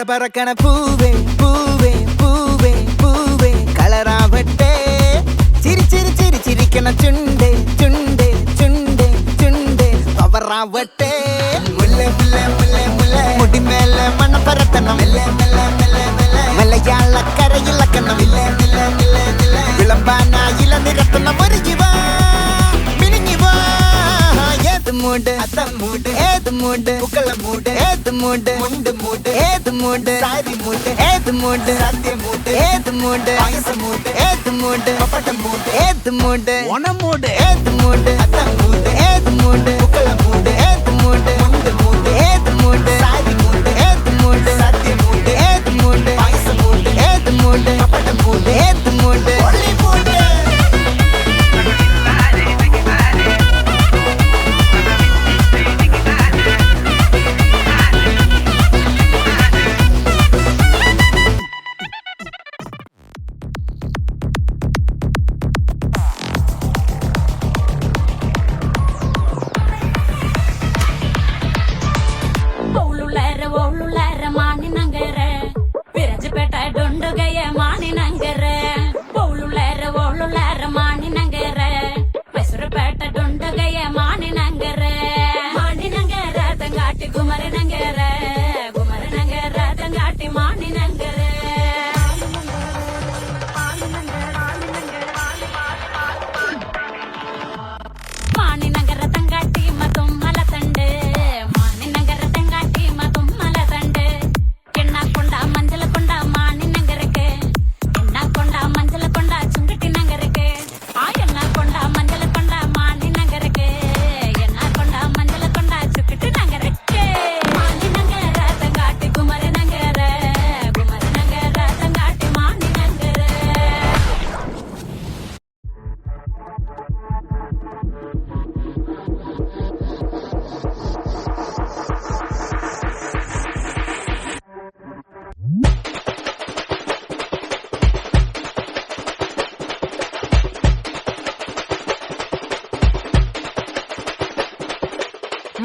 பறக்கண பூவே பூவே பூவே பூவே கலராவட்டே சிரி சிரி சிரி சிரிக்கண சுண்டே சுண்டே சுண்டே சுண்டே பவராவட்டே முல்லை முல்லை முல்லை முல்லை முடி மேல மண்ண பரத்தனம் மெல்ல மெல்ல மெல்ல மெல்ல மலையாள கரையில் கண்ணம் மெல்ல மெல்ல மெல்ல மெல்ல விளம்பானா இளநீ ரத்தனம் ஒருகிவா மினிங்கிவா ஏது மூடு அத்தம் மூடு ஏது மூடு புக்கல மூடு ஏது மூடு முண்டு மூடு ஏது மூடு சாரி மூடு ஏது மூடு சத்திய மூடு ஏது மூடு பாயச மூடு ஏது மூடு பப்பட்ட மூடு ஏது மூடு ஒன மூடு ஏது மூடு அத்தம் மூடு ஏது மூடு புக்கல மூடு ஏது மூடு முண்டு மூடு ஏது மூடு சாரி மூடு ஏது மூடு சத்திய மூடு ஏது மூடு பாயச மூடு ஏது மூடு பப்பட்ட மூடு ஏது மூடு ஒளி மூடு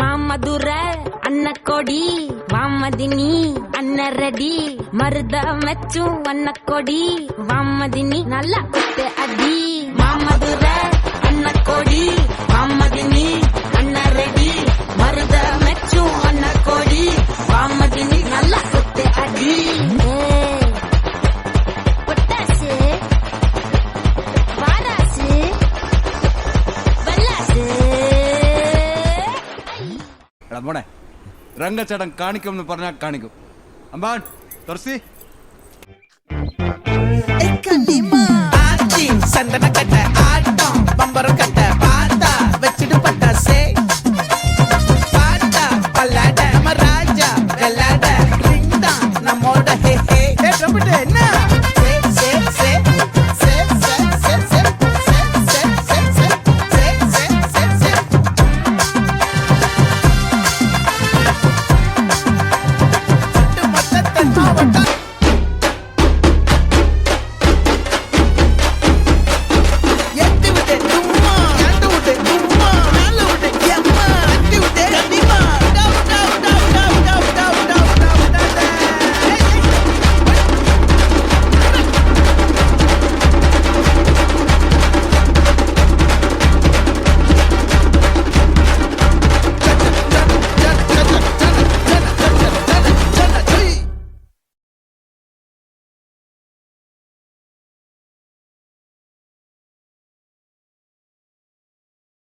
மாமதுர அன்னக்கொடி வாமதினி அன்னரடி மருத மெச்சும் அன்னக்கொடி வாமதினி நல்லா குத்து அடி மாமதுர அன்னக்கொடி வாமதினி அன்னரடி மருத மெச்சும் அன்னக்கொடி வாமதினி நல்லா குத்து அடி பொட்டாசு வாராசு வல்லாசு മോനെ രംഗച്ചേട്ടൻ കാണിക്കുമെന്ന് പറഞ്ഞാൽ കാണിക്കും അമ്പാൻ തുറസി സന്തന കട്ട